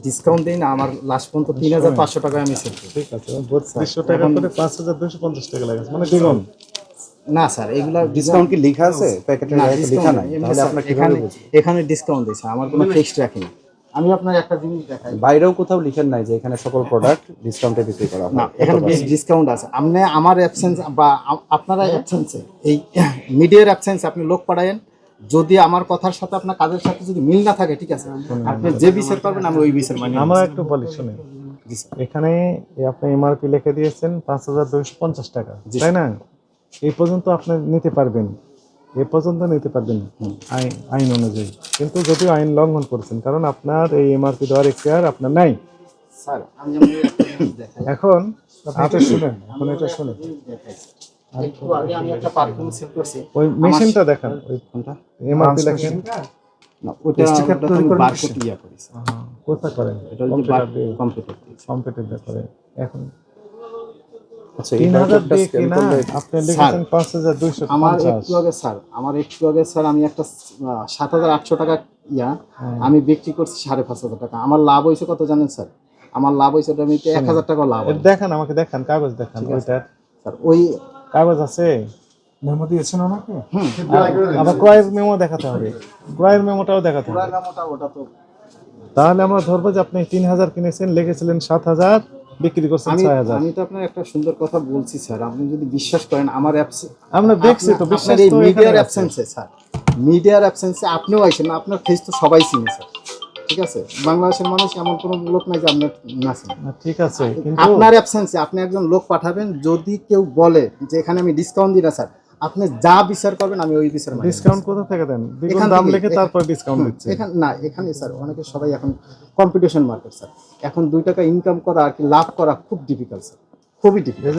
Discount দেই না, আমার লাস্ট পর্যন্ত 3500 টাকায় আমি সেল করি। ঠিক আছে 3200 টাকা করে 5250 টাকা লাগে মানে দ্বিগুণ। না স্যার, এগুলা ডিসকাউন্ট কি লেখা আছে প্যাকেটের না, গায়ে লেখা নাই? তাহলে আপনার কিভাবে বুঝবেন? এখানে ডিসকাউন্ট দিয়েছে, আমার কোনো ফিক্সড রাখিনি। আমি আপনার একটা জিনিস দেখাই, বাইরেও কোথাও লিখেন নাই যে এখানে সকল প্রোডাক্ট ডিসকাউন্টে বিক্রি করা হয়? না এখানে বেশ ডিসকাউন্ট আছে। আপনি আমার অ্যাবসেন্স বা আপনারা অ্যাবসেন্সে, এই মিডিয়ার অ্যাবসেন্স আপনি লোক পাঠায়েন, যদি আমার কথার সাথে আপনার কাজের সাথে যদি মিল না থাকে, ঠিক আছে, আপনি যে বিচার করবেন আমি ওই বিচার মানি। আমরা একটু বলি শুনে, এখানে আপনি এমআরপি লিখে দিয়েছেন 5250 টাকা, তাই না? এই পর্যন্ত আপনি নিতে পারবেন, এ পর্যন্ত নিতে পারবেন আইন অনুযায়ী। কিন্তু যদিও আইন লঙ্ঘন করছেন, কারণ আপনার এই এমআরপি দেওয়ার এখতিয়ার আপনার নাই। স্যার আমি আপনাকে একটা জিনিস দেখাই, এখন আপনি শুনেন, এখন এটা শুনেন, একটু আগে আমি একটা পারফিউম সেল করছি, ওই মেশিনটা দেখান, ওই কোনটা? এমআরপি লেখেন। না, ওটা বারকোড ইয়া করেছে, কোথা করেন? এটা হচ্ছে কম্পিউটার। কম্পিউটার দিয়ে করেন। এখন আচ্ছা, 3000 দিয়ে কিনা আপনি লিখেছেন 5250। আমার একটু আগে স্যার আমি একটা 7800 টাকা আমি বিক্রি করছি 5500 টাকা। আমার লাভ হয়েছে কত জানেন স্যার? আমার লাভ হয়েছে ওটা আমি 1000 টাকা লাভ। দেখান, আমাকে দেখান, কাগজ দেখান। ওইটার স্যার ওই কাগজ আছে, মেমো দিয়েছেন ওনাকে? আবার ক্রয়ের মেমো দেখাতে হবে, ক্রয়ের মেমোটাও দেখাতে হবে। ওটা তো তাহলে আমরা ধরবো যে আপনি 3000 কিনেছেন, লিখেছিলেন 7000, বিক্রি করছেন 6000। আমি তো আপনার একটা সুন্দর কথা বলছি স্যার, আপনি যদি বিশ্বাস করেন আমার অ্যাপস আমরা দেখছি তো, বিশ্বাস এই তো মিডিয়ার অ্যাবসেন্সে স্যার, মিডিয়ার অ্যাবসেন্সে আপনিও আইছেন না, আপনার ফেস তো সবাই চিনে স্যার, ঠিক আছে? বাংলাদেশের মানুষ এমন কোনো লোক নাই যে আপনার না চিনে। ঠিক আছে, কিন্তু আপনার অ্যাবসেন্সে আপনি একজন লোক পাঠাবেন, যদি কেউ বলে যে এখানে আমি ডিসকাউন্ট দিই না স্যার, আপনি যা বিচার করবেন আমি ওই বিচার মানি। ডিসকাউন্ট কোথা থেকে দেন? দ্বিগুণ এখান দাম থেকে, লিখে তারপর ডিসকাউন্ট দিচ্ছে। এখানে স্যার অনেকে সবাই এখন কম্পিটিশন মার্কেট স্যার, এখন 2 টাকা ইনকাম করা আর কি লাভ করা খুব ডিফিকাল্ট স্যার, খুবই ডিফিকাল্ট।